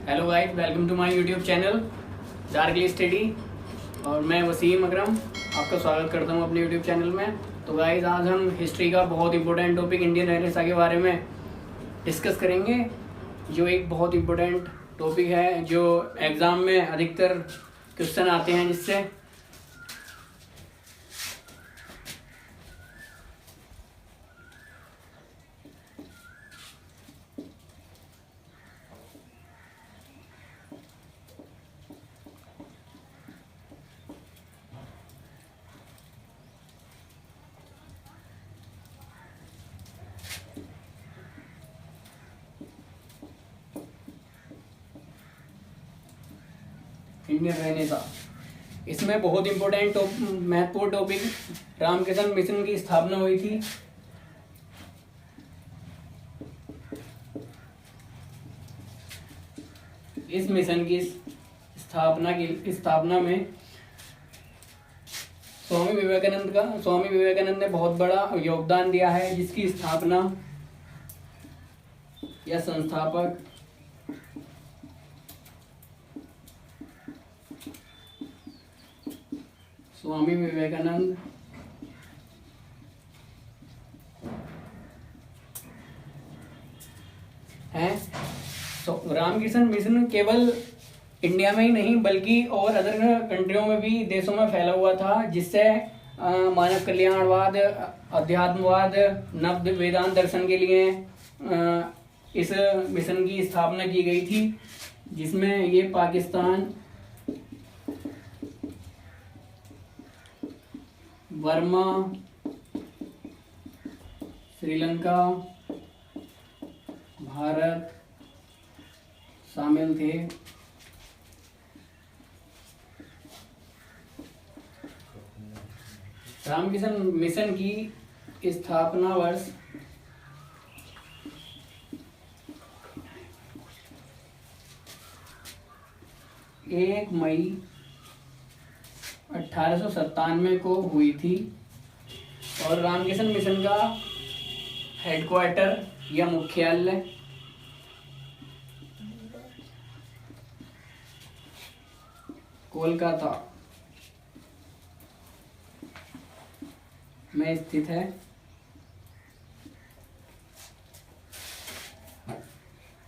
Hello guys, welcome to my YouTube channel darkly study. और मैं वसीम अकरम आपका स्वागत करता हूं अपने यूट्यूब चैनल में। तो गाइस, आज हम हिस्ट्री का बहुत इंपॉर्टेंट टॉपिक इंडियन रेनेसां के बारे में डिस्कस करेंगे, जो एक बहुत इंपॉर्टेंट टॉपिक है जो एग्ज़ाम में अधिकतर क्वेश्चन आते हैं जिससे। इंडियन रेनेसां, इसमें बहुत इंपॉर्टेंट महत्वपूर्ण टॉपिक रामकृष्ण मिशन की स्थापना हुई थी। इस मिशन की स्थापना में स्वामी विवेकानंद ने बहुत बड़ा योगदान दिया है, जिसकी स्थापना या संस्थापक स्वामी विवेकानंद हैं। रामकृष्ण मिशन केवल इंडिया में ही नहीं बल्कि और अदर कंट्रियों में भी, देशों में फैला हुआ था, जिससे मानव कल्याणवाद, अध्यात्मवाद, नव वेदांत दर्शन के लिए इस मिशन की स्थापना की गई थी, जिसमें ये पाकिस्तान, बर्मा, श्रीलंका, भारत शामिल थे। रामकृष्ण मिशन की स्थापना वर्ष 1 मई 1897 को हुई थी। और रामकृष्ण मिशन का हेडक्वार्टर या मुख्यालय कोलकाता में स्थित है।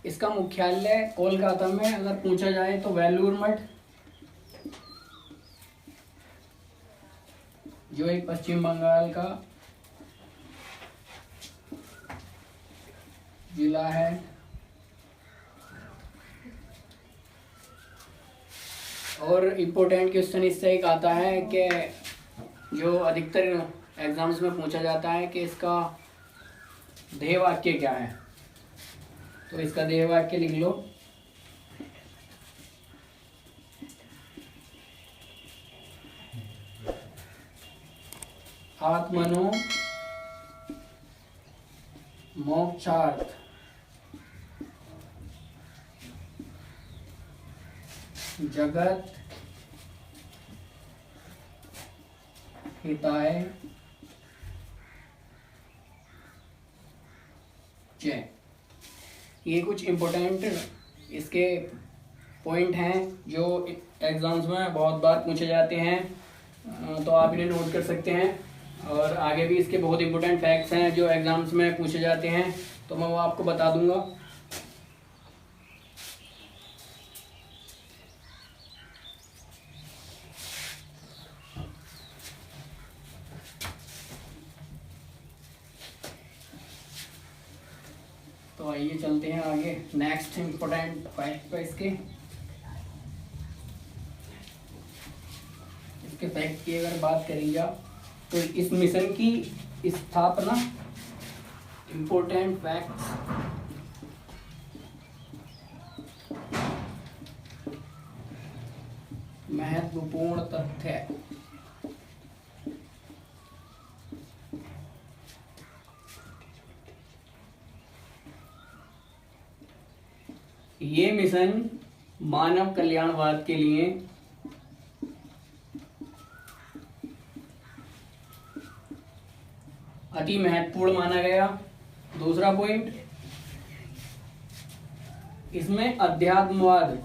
इसका मुख्यालय कोलकाता में अगर पूछा जाए तो वेलूर मठ, जो एक पश्चिम बंगाल का जिला है। और इम्पोर्टेंट क्वेश्चन इससे एक आता है कि जो अधिकतर एग्जाम्स में पूछा जाता है कि इसका ध्येय वाक्य क्या है। तो इसका ध्येय वाक्य लिख लो। आत्मनो मोक्षार्थ जगत हिताय जय। ये कुछ इम्पोर्टेंट इसके पॉइंट हैं जो एग्जाम्स में बहुत बार पूछे जाते हैं, तो आप इन्हें नोट कर सकते हैं। और आगे भी इसके बहुत इंपॉर्टेंट फैक्ट्स हैं जो एग्जाम्स में पूछे जाते हैं, तो मैं वो आपको बता दूंगा। तो आइए चलते हैं आगे नेक्स्ट इंपॉर्टेंट फैक्ट पे। इसके फैक्ट की अगर बात करी जाए तो इस मिशन की स्थापना, इंपॉर्टेंट फैक्ट्स, महत्वपूर्ण तथ्य। ये मिशन मानव कल्याणवाद के लिए अति महत्वपूर्ण माना गया। दूसरा पॉइंट, इसमें अध्यात्मवाद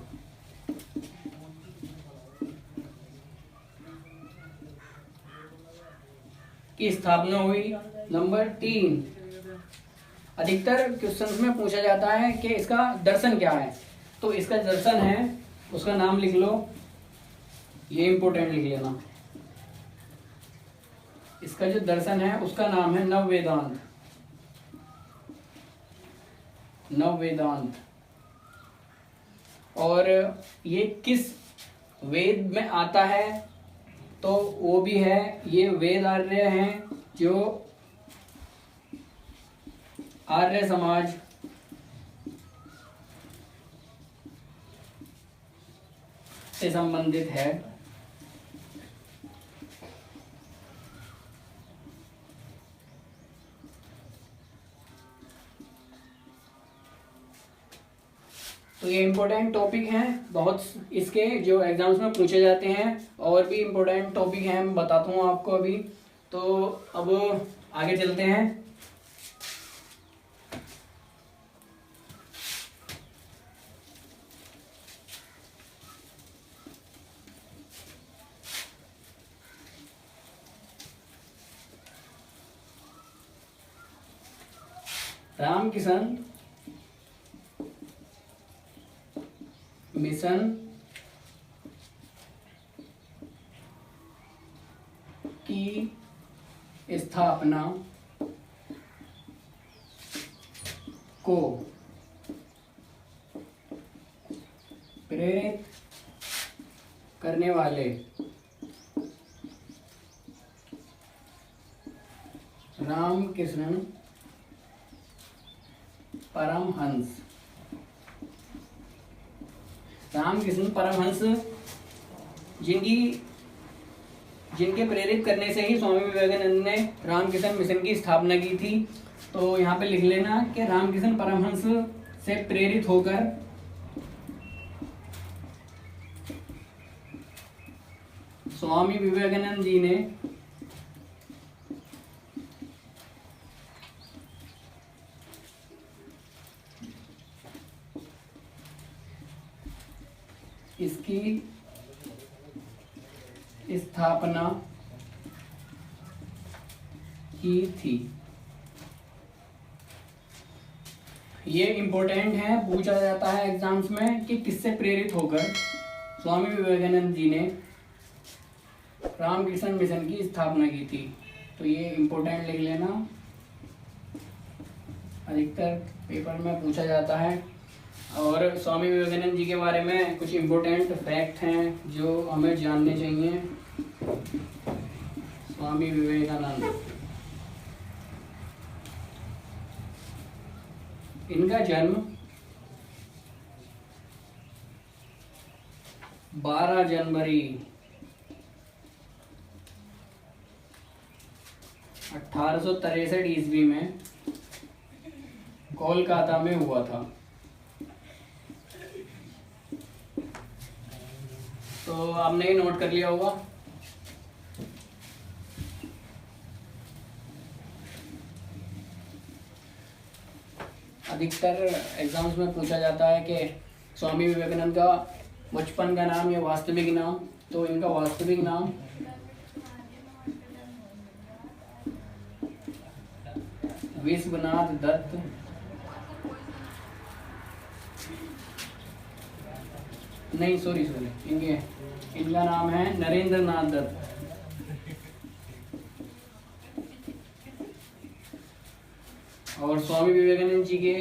की स्थापना हुई। नंबर 3, अधिकतर क्वेश्चंस में पूछा जाता है कि इसका दर्शन क्या है, तो इसका दर्शन है, उसका नाम लिख लो, ये इंपोर्टेंट लिख लेना। इसका जो दर्शन है उसका नाम है नव वेदांत। नव वेदांत। और ये किस वेद में आता है, तो वो भी है, ये वेद आर्य हैं जो आर्य समाज से संबंधित है। तो ये इम्पोर्टेंट टॉपिक हैं बहुत, इसके जो एग्जाम्स में पूछे जाते हैं। और भी इम्पोर्टेंट टॉपिक हैं, मैं बताता हूँ आपको अभी। तो अब आगे चलते हैं। रामकिशन मिशन की स्थापना को प्रेरित करने वाले रामकृष्ण परमहंस। रामकृष्ण परमहंस जिनके प्रेरित करने से ही स्वामी विवेकानंद ने रामकृष्ण मिशन की स्थापना की थी। तो यहाँ पे लिख लेना कि रामकृष्ण परमहंस से प्रेरित होकर स्वामी विवेकानंद जी ने इसकी स्थापना की थी। ये इम्पोर्टेंट है, पूछा जाता है एग्जाम्स में कि किससे प्रेरित होकर स्वामी विवेकानंद जी ने रामकृष्ण मिशन की स्थापना की थी। तो ये इम्पोर्टेंट लिख लेना, अधिकतर पेपर में पूछा जाता है। और स्वामी विवेकानंद जी के बारे में कुछ इम्पोर्टेंट फैक्ट हैं जो हमें जानने चाहिए। स्वामी विवेकानंद, इनका जन्म 12 जनवरी 1863 ईस्वी में कोलकाता में हुआ था। तो आपने ये नोट कर लिया होगा। अधिकतर एग्जाम्स में पूछा जाता है कि स्वामी विवेकानंद का बचपन का नाम या वास्तविक नाम, तो इनका वास्तविक नाम विश्वनाथ दत्त, नहीं सॉरी इनका नाम है नरेंद्र नाथ दत्त। और स्वामी विवेकानंद जी के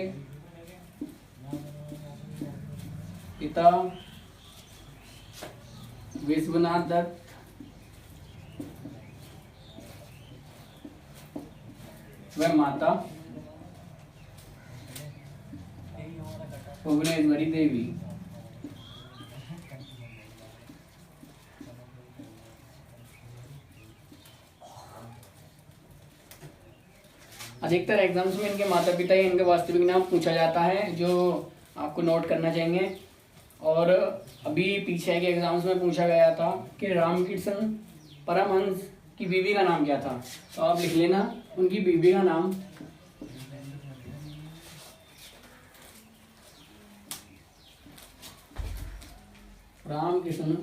पिता विश्वनाथ दत्त व माता भुवनेश्वरी देवी। अधिकतर एग्जाम्स में इनके माता पिता या इनका वास्तविक नाम पूछा जाता है, जो आपको नोट करना चाहिए। और अभी पीछे के एग्जाम्स में पूछा गया था कि रामकृष्ण परमहंस की बीवी का नाम क्या था, तो आप लिख लेना उनकी बीवी का नाम रामकृष्ण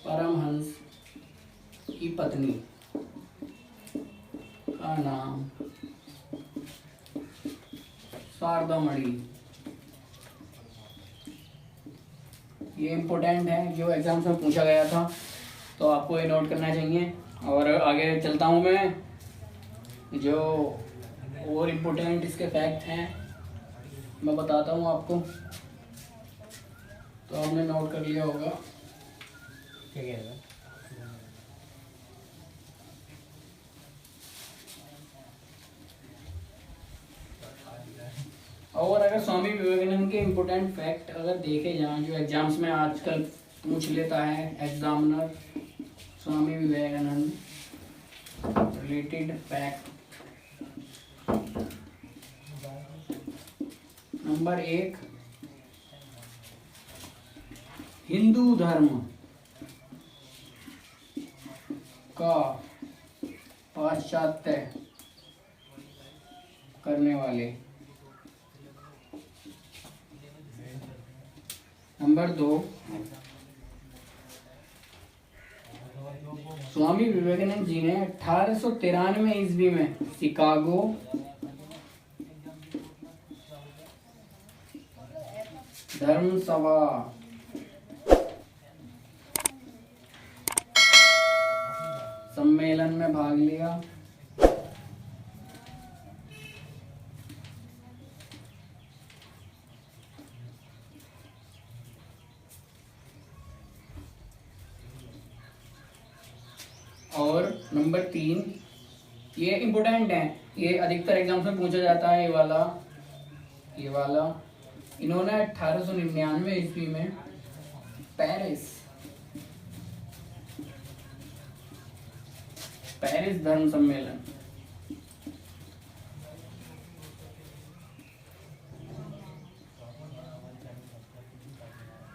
परमहंस की पत्नी का नाम शारदामणि। ये इम्पोर्टेंट है, जो एग्जाम्स में पूछा गया था, तो आपको ये नोट करना चाहिए। और आगे चलता हूँ मैं, जो और इम्पोर्टेंट इसके फैक्ट हैं मैं बताता हूँ आपको, तो आपने नोट कर लिया होगा। क्या कह रहा है? और अगर स्वामी विवेकानंद के इम्पोर्टेंट फैक्ट अगर देखे जाएं, जो एग्जाम्स में आजकल पूछ लेता है examiner, Swami Vivekananda related fact. Number 1, Hindu धर्म का पाश्चात्य करने वाले। नंबर 2, स्वामी विवेकानंद जी ने 1893 ईस्वी में शिकागो धर्म सभा सम्मेलन में भाग लिया। और नंबर 3, ये इम्पोर्टेंट है, ये अधिकतर एग्जाम्स में पूछा जाता है, ये वाला इन्होंने 1899 ईस्वी में पेरिस धर्म सम्मेलन,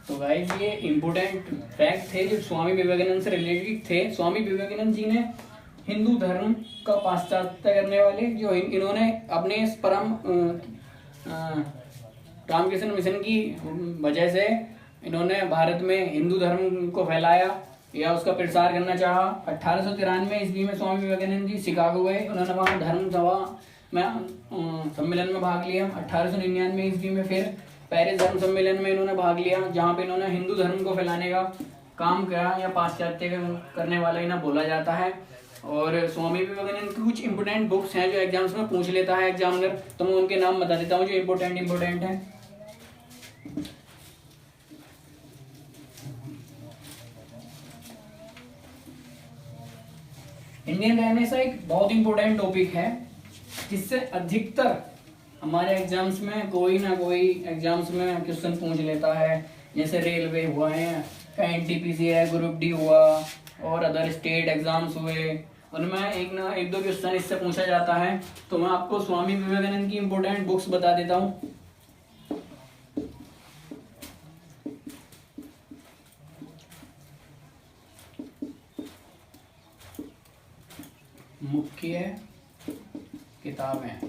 तो गाइस ये इम्पोर्टेंट फैक्ट थे जो स्वामी विवेकानंद से रिलेटेड थे। स्वामी विवेकानंद जी ने हिंदू धर्म का पाश्चात्य करने वाले, जो इन्होंने अपने इस परम रामकृष्ण मिशन की वजह से इन्होंने भारत में हिंदू धर्म को फैलाया या उसका प्रसार करना चाहा। 1893 ईस्वी में स्वामी विवेकानंद जी शिकागो गए, उन्होंने वहाँ धर्म सभा में सम्मेलन में भाग लिया। 1899 ईस्वी में फिर पेरिस धर्म सम्मेलन में इन्होंने भाग लिया, जहाँ पे इन्होंने हिंदू धर्म को फैलाने का काम किया या पाश्चात्य करने वाला इन्हें बोला जाता है। और स्वामी विवेकानंद की कुछ इंपोर्टेंट बुक्स हैं जो एग्जाम्स में पूछ लेता है एग्जामिनर, तो मैं उनके नाम बता देता हूँ जो इम्पोर्टेंट है। इंडियन रहने से एक बहुत इंपॉर्टेंट टॉपिक है जिससे अधिकतर हमारे एग्जाम्स में कोई ना कोई एग्जाम्स में क्वेश्चन पूछ लेता है। जैसे रेलवे हुआ है, एनटीपीसी है, ग्रुप डी हुआ और अदर स्टेट एग्जाम्स हुए, उनमें एक दो क्वेश्चन इससे पूछा जाता है। तो मैं आपको स्वामी विवेकानंद की इंपॉर्टेंट बुक्स बता देता हूँ। मुख्य किताबें,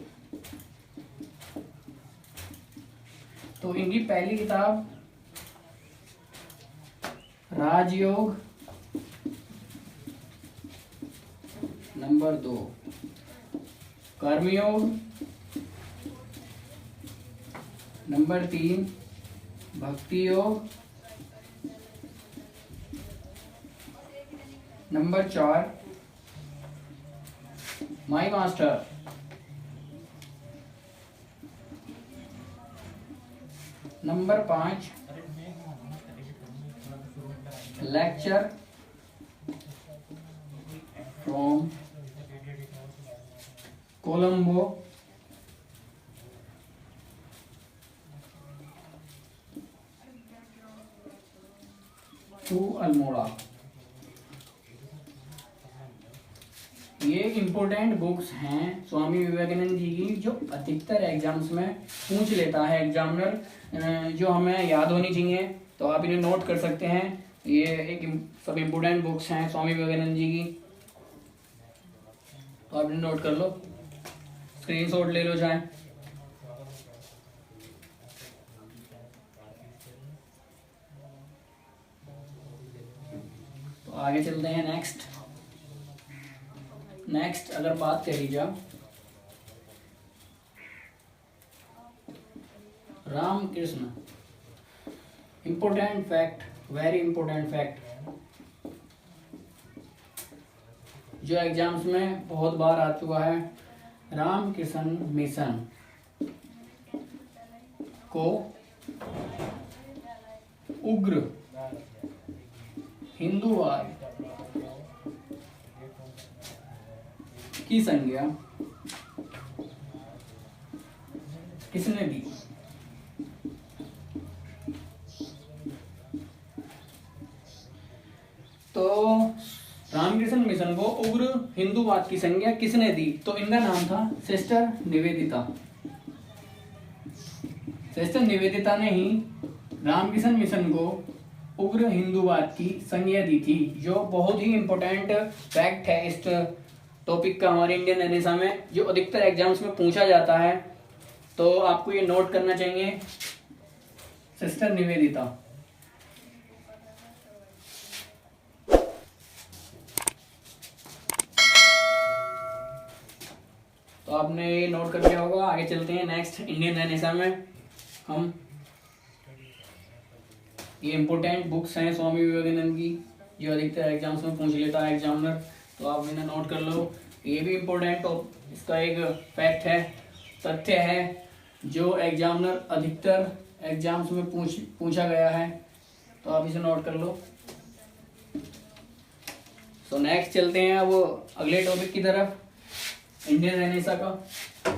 तो इनकी पहली किताब राजयोग, नंबर 2 कर्मयोग, number 3 Bhakti Yoga, number 4 my master, number 5 lecture from Colombo, to Almora. ये इंपॉर्टेंट बुक्स हैं स्वामी विवेकानंद जी की जो अधिकतर एग्जाम्स में पूछ लेता है एग्जामिनर, जो हमें याद होनी चाहिए, तो आप इन्हें नोट कर सकते हैं। ये एक सब इम्पोर्टेंट बुक्स हैं स्वामी विवेकानंद जी की, तो आप इन्हें नोट कर लो, स्क्रीनशॉट ले लो चाहे। आगे चलते हैं नेक्स्ट अगर बात करी जाए Ramakrishna, important fact, very important fact जो एग्जाम्स में बहुत बार आ चुका है। रामकृष्ण मिशन को उग्र हिंदूवाद की संज्ञा किसने दी? तो रामकृष्ण मिशन को उग्र हिंदूवाद की संज्ञा किसने दी? तो इनका नाम था सिस्टर निवेदिता। सिस्टर निवेदिता ने ही रामकृष्ण मिशन को उग्र हिंदूवाद की संज्ञा दी थी, जो बहुत ही इंपॉर्टेंट फैक्ट है इस टॉपिक का हमारे इंडियन एनएसए में, जो अधिकतर एग्जाम्स में पूछा जाता है, तो आपको ये नोट करना चाहिए। सिस्टर निवेदिता। तो आपने ये नोट कर लिया होगा। आगे चलते हैं नेक्स्ट इंडियन एनएसए में। हम ये इम्पोर्टेंट बुक्स हैं स्वामी विवेकानंद की, जो अधिकतर एग्जाम्स में पूछ लेता है एग्जामिनर, तो आप इन्हें नोट कर लो। ये भी इम्पोर्टेंट इसका एक फैक्ट है, तथ्य है, जो एग्जामिनर अधिकतर एग्जाम्स में पूछा गया है, तो आप इसे नोट कर लो। तो नेक्स्ट चलते हैं अब अगले टॉपिक की तरफ, इंडियन एनएसए का।